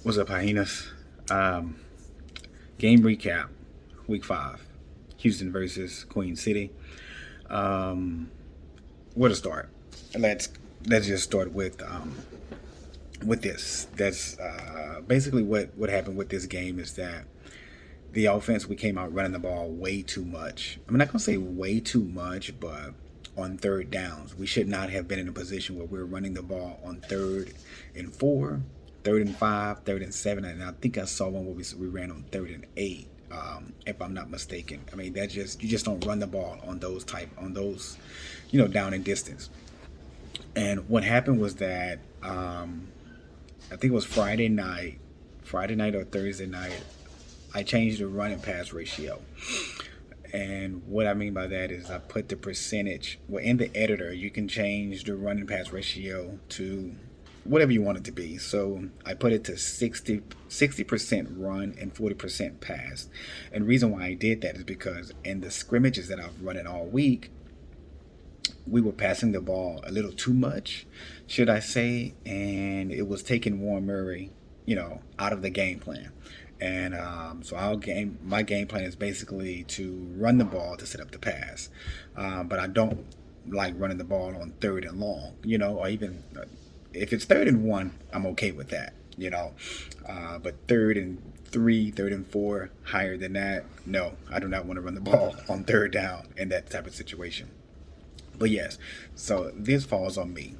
What's up, hyenas? Um, Game recap, week 5, Houston versus Queen City. Um, where to start? Let's let's just start with this. That's basically what happened with this game is that the offense, we came out running the ball way too much. I'm not gonna say way too much, but on third downs, we should not have been in a position where we're running the ball on 3rd and 4, 3rd and 5, 3rd and 7, and I think I saw one where we ran on 3rd and 8. If I'm not mistaken, I mean that just you just don't run the ball on those down and distance. And what happened was that I think it was Friday night or Thursday night. I changed the run and pass ratio. And what I mean by that is I put the percentage. Well, in the editor, you can change the run and pass ratio to whatever you want it to be. So I put it to 60% run and 40% pass. And the reason why I did that is because in the scrimmages that I've run it all week, we were passing the ball a little too much, should I say, and it was taking Warren Murray, out of the game plan. And so my game plan is basically to run the ball to set up the pass, but I don't like running the ball on 3rd and long, or even if it's 3rd and 1, I'm okay with that, but 3rd and 3, 3rd and 4, higher than that, no, I do not want to run the ball on third down in that type of situation. But yes, so this falls on me.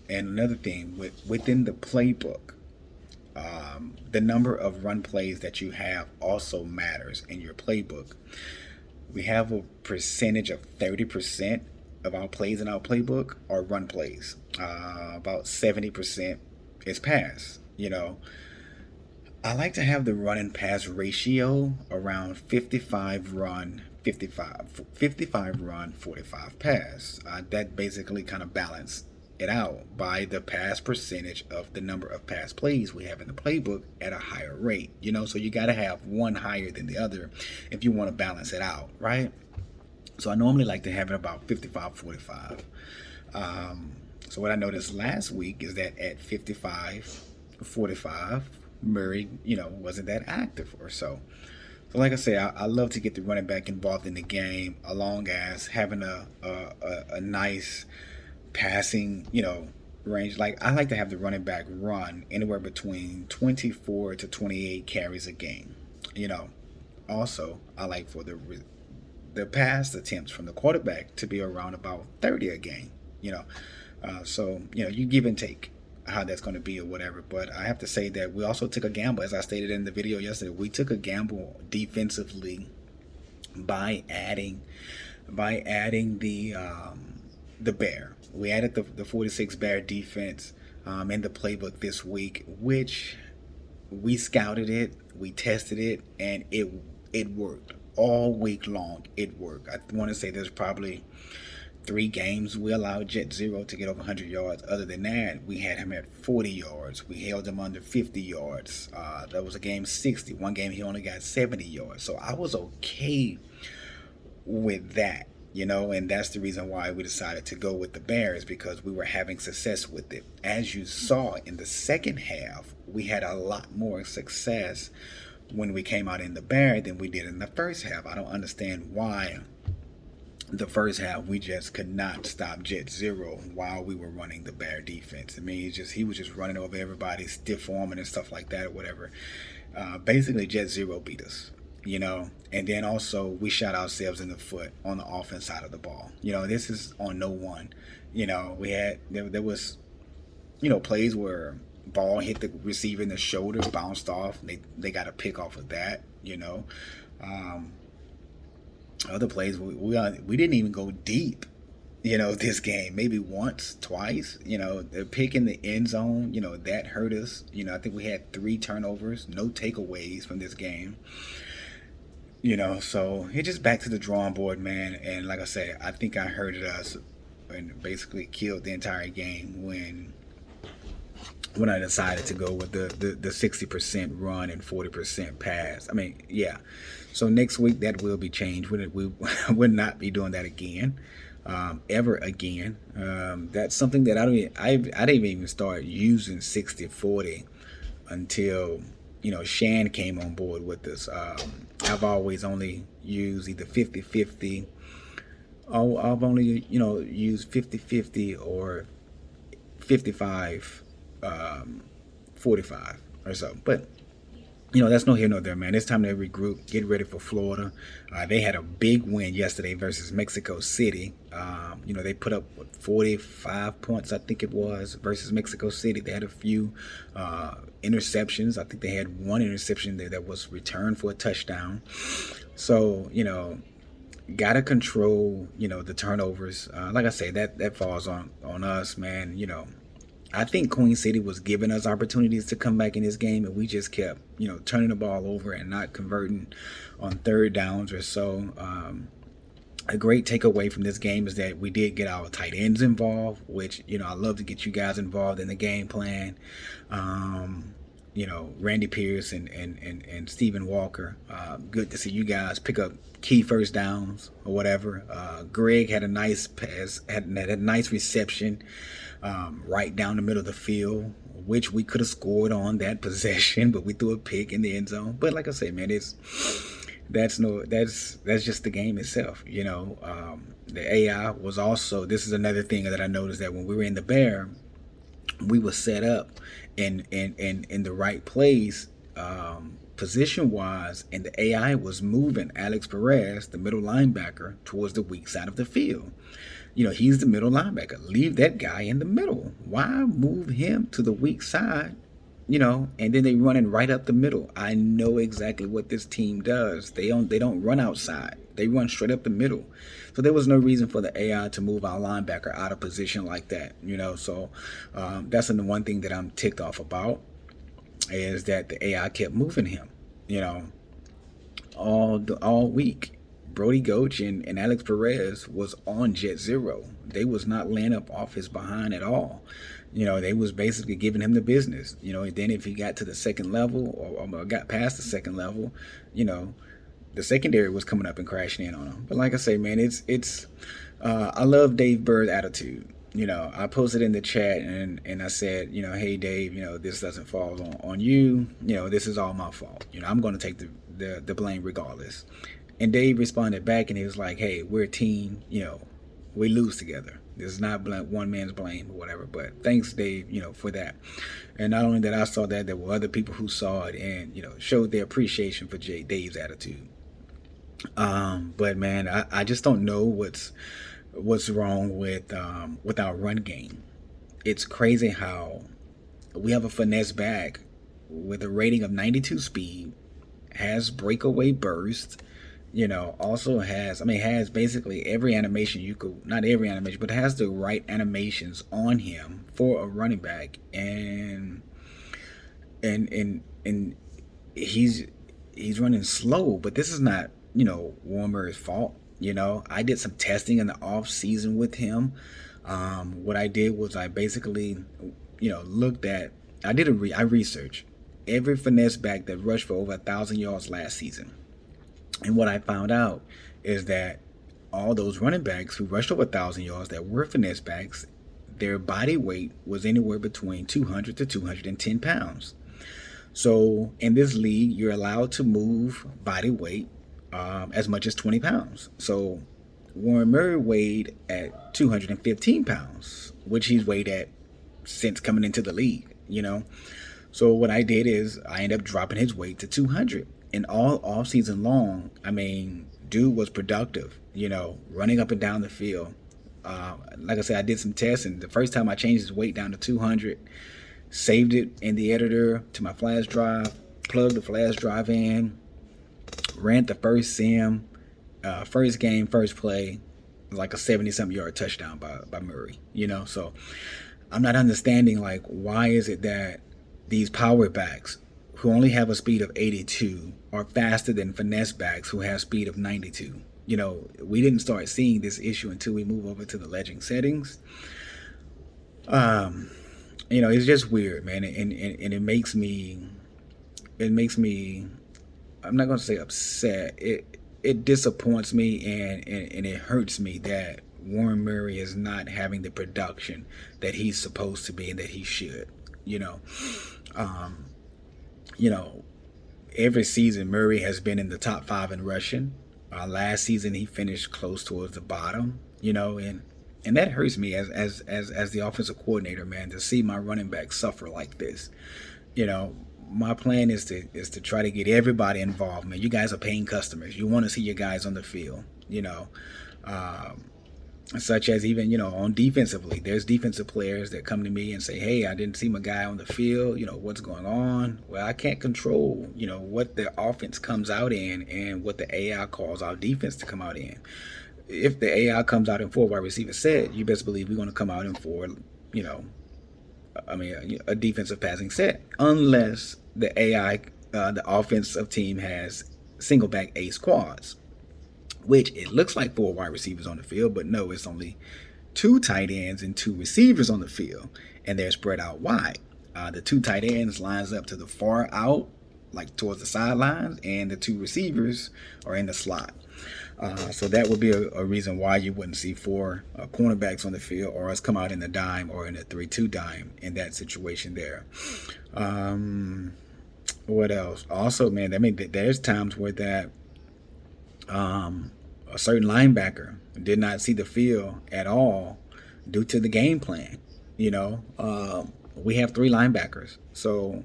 And another thing, within the playbook, the number of run plays that you have also matters in your playbook. We have a percentage of 30% of our plays in our playbook are run plays. About 70% is pass. I like to have the run and pass ratio around 55 run, 55 run, 45 pass. That basically kind of balance it out by the pass percentage of the number of pass plays we have in the playbook at a higher rate. So you got to have one higher than the other if you want to balance it out, right? So I normally like to have it about 55, 45. So what I noticed last week is that at 55, 45, Murray, wasn't that active or so. So, like I say, I love to get the running back involved in the game, along as having a nice passing, range. Like I like to have the running back run anywhere between 24 to 28 carries a game. You know, Also, I like for the pass attempts from the quarterback to be around about 30 a game. You know, you give and take how that's going to be or whatever. But I have to say that we also took a gamble, as I stated in the video yesterday. We took a gamble defensively by adding the bear. We added the 46 bear defense in the playbook this week, which we scouted it, we tested it, and it worked all week long. It worked. I want to say there's probably 3 games we allowed Jet Zero to get over 100 yards. Other than that, we had him at 40 yards. We held him under 50 yards. That was a game 60. One game he only got 70 yards. So I was okay with that, and that's the reason why we decided to go with the Bears, because we were having success with it. As you saw in the second half, we had a lot more success when we came out in the Bear than we did in the first half. I don't understand why the first half we just could not stop Jet Zero while we were running the Bear defense. I mean, he was just running over everybody, stiff arming and stuff like that or whatever. Basically, Jet Zero beat us. And then also we shot ourselves in the foot on the offense side of the ball. This is on no one. We had there was plays where ball hit the receiver in the shoulder, bounced off. They got a pick off of that. Um, Other plays we didn't even go deep. This game maybe once, twice. The pick in the end zone. That hurt us. I think we had 3 turnovers, no takeaways from this game. So it's just back to the drawing board, man. And like I said, I think I hurted us and basically killed the entire game when I decided to go with the 60% run and 40% pass. I mean, yeah. So next week that will be changed. We would not be doing that again, ever again. That's something that I didn't even start using 60-40 until, Shan came on board with us. I've always only used either 50-50. I've only, used 50-50 or 55, 45 or so. But that's no here nor there, man. It's time to regroup, get ready for Florida. They had a big win yesterday versus Mexico City. They put up 45 points, I think it was, versus Mexico City. They had a few interceptions. I think they had one interception there that was returned for a touchdown. So, gotta control, the turnovers. Like I say, that falls on us, man. I think Queen City was giving us opportunities to come back in this game, and we just kept, turning the ball over and not converting on third downs or so. A great takeaway from this game is that we did get our tight ends involved, which, I love to get you guys involved in the game plan. Randy Pierce and Stephen Walker. Good to see you guys pick up key first downs or whatever. Greg had a nice pass, had a nice reception right down the middle of the field, which we could have scored on that possession, but we threw a pick in the end zone. But like I say, man, that's just the game itself. The AI was also, this is another thing that I noticed, that when we were in the Bear, we were set up in the right place, position wise, and the AI was moving Alex Perez, the middle linebacker, towards the weak side of the field. He's the middle linebacker. Leave that guy in the middle. Why move him to the weak side? And then they running right up the middle. I know exactly what this team does. They don't run outside. They run straight up the middle. So there was no reason for the AI to move our linebacker out of position like that. So that's the one thing that I'm ticked off about, is that the AI kept moving him. All week. Brody Goach and Alex Perez was on jet zero. They was not laying up off his behind at all. They was basically giving him the business. And then if he got to the second level or got past the second level, the secondary was coming up and crashing in on him. But like I say, man, it's I love Dave Bird's attitude. I posted in the chat and I said, hey Dave, this doesn't fall on you. This is all my fault. I'm going to take the blame regardless. And Dave responded back and he was like, hey, we're a team, we lose together. This is not one man's blame or whatever. But thanks, Dave, for that. And not only that I saw that, there were other people who saw it and, showed their appreciation for Dave's attitude. But man, I just don't know what's wrong with our run game. It's crazy how we have a finesse back with a rating of 92 speed, has breakaway burst, also has basically every animation you could, not every animation, but has the right animations on him for a running back. And he's running slow, but this is not, Warren Murray's fault. I did some testing in the off season with him. What I did was I basically, looked at, I researched every finesse back that rushed for over 1,000 yards last season. And what I found out is that all those running backs who rushed over 1,000 yards that were finesse backs, their body weight was anywhere between 200 to 210 pounds. So in this league, you're allowed to move body weight as much as 20 pounds. So Warren Murray weighed at 215 pounds, which he's weighed at since coming into the league, So what I did is I ended up dropping his weight to 200. And all off season long, dude was productive, running up and down the field. Like I said, I did some tests, and the first time I changed his weight down to 200, saved it in the editor to my flash drive, plugged the flash drive in, ran the first sim, first game, first play, like a 70-something yard touchdown by Murray, So I'm not understanding, like, why is it that these power backs who only have a speed of 82 are faster than finesse backs who have speed of 92. We didn't start seeing this issue until we move over to the legend settings. It's just weird, man, and it makes me, I'm not going to say upset. It disappoints me and it hurts me that Warren Murray is not having the production that he's supposed to be and that he should, you know, every season Murray has been in the top 5 in rushing. Last season he finished close towards the bottom, you know, and that hurts me as the offensive coordinator, man, to see my running back suffer like this. You know, my plan is to try to get everybody involved, man. You guys are paying customers. You want to see your guys on the field, you know. Um, Such as even, you know, on defensively, there's defensive players that come to me and say, hey, I didn't see my guy on the field, you know, what's going on? Well, I can't control, you know, what the offense comes out in and what the AI calls our defense to come out in. If the AI comes out in 4 wide receiver set, you best believe we're going to come out in 4, you know, I mean, a defensive passing set, unless the AI, the offensive team has single back ace quads, which it looks like 4 wide receivers on the field, but no, it's only 2 tight ends and 2 receivers on the field, and they're spread out wide. The 2 tight ends lines up to the far out, like towards the sidelines, and the 2 receivers are in the slot. So that would be a reason why you wouldn't see 4 cornerbacks on the field, or us come out in the dime or in a 3-2 dime in that situation there. What else? Also, man, I mean, there's times where that a certain linebacker did not see the field at all due to the game plan. You know, we have 3 linebackers, so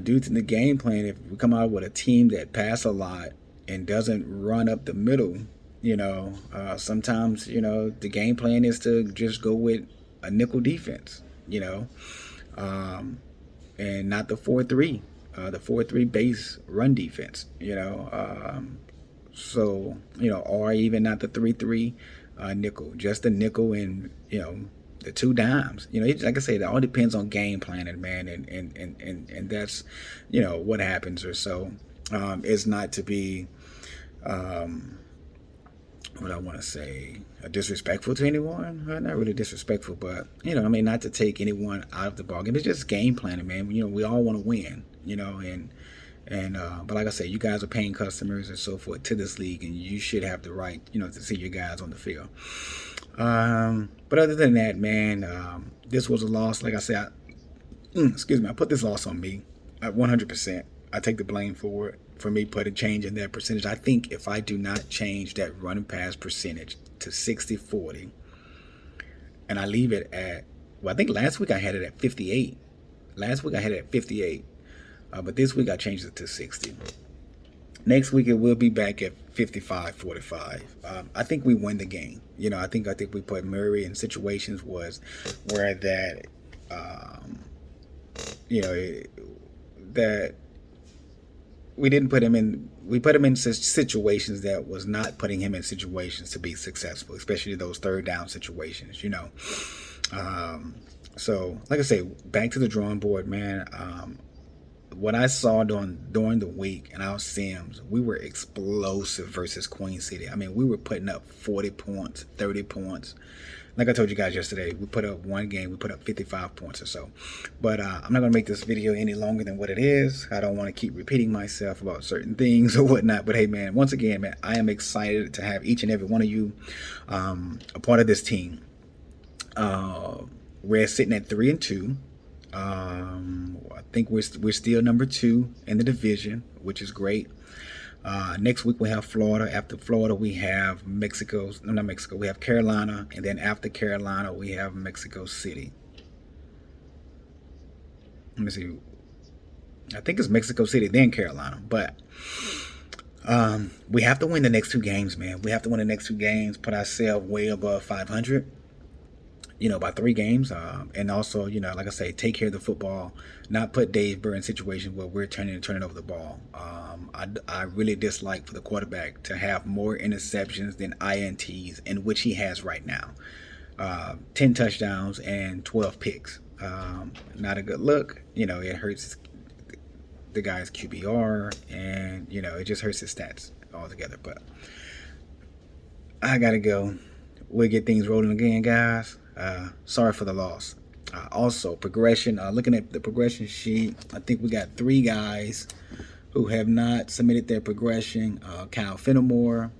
due to the game plan, if we come out with a team that pass a lot and doesn't run up the middle, you know, sometimes, you know, the game plan is to just go with a nickel defense, you know, and not the 4-3, the 4-3 base run defense, you know. So, you know, or even not the 3-3 nickel, just the nickel and, you know, the 2 dimes. You know, like I said, it all depends on game planning, man, and that's, you know, what happens or so. It's not to be, what I want to say, disrespectful to anyone. Not really disrespectful, but, you know, I mean, not to take anyone out of the ballgame. It's just game planning, man. You know, we all want to win, you know, but like I said, you guys are paying customers and so forth to this league, and you should have the right, you know, to see your guys on the field. But other than that, man, this was a loss. Like I said, excuse me, I put this loss on me at 100%. I take the blame for it, for me putting change in that percentage. I think if I do not change that run and pass percentage to 60-40, and I leave it at, well, I think last week I had it at 58. Last week I had it at 58. But this week I changed it to 60. Next week it will be back at 55-45. I think we win the game. You know, I think we put Murray in situations where that, you know, that we didn't put him in. We put him in situations that was not putting him in situations to be successful, especially those 3rd down situations. You know, so like I say, back to the drawing board, man. What I saw during the week in our Sims, we were explosive versus Queen City. I mean, we were putting up 40 points, 30 points. Like I told you guys yesterday, we put up one game, we put up 55 points or so. But I'm not going to make this video any longer than what it is. I don't want to keep repeating myself about certain things or whatnot. But hey, man, once again, man, I am excited to have each and every one of you a part of this team. We're sitting at 3-2. I think we're still number 2 in the division, which is great. Next week we have Florida. After Florida we have we have Carolina, and then after Carolina we have Mexico City. Let me see. I think it's Mexico City, then Carolina. But we have to win the next 2 games, man. We have to win the next 2 games, put ourselves way above 500. You know, by 3 games, and also, you know, like I say, take care of the football, not put Dave Burr in situations where we're turning over the ball. I really dislike for the quarterback to have more interceptions than INTs, in which he has right now. 10 touchdowns and 12 picks. Not a good look. You know, it hurts the guy's QBR, and, you know, it just hurts his stats altogether. But I got to go. We'll get things rolling again, guys. Sorry for the loss. Also, progression. Looking at the progression sheet, I think we got 3 guys who have not submitted their progression. Kyle Fenimore,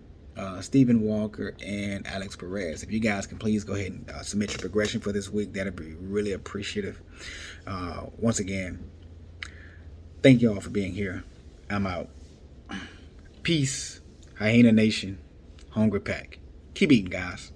Stephen Walker, and Alex Perez. If you guys can please go ahead and submit your progression for this week, that'd be really appreciative. Once again, Thank you all for being here. I'm out. Peace. Hyena Nation. Hungry Pack. Keep eating, guys.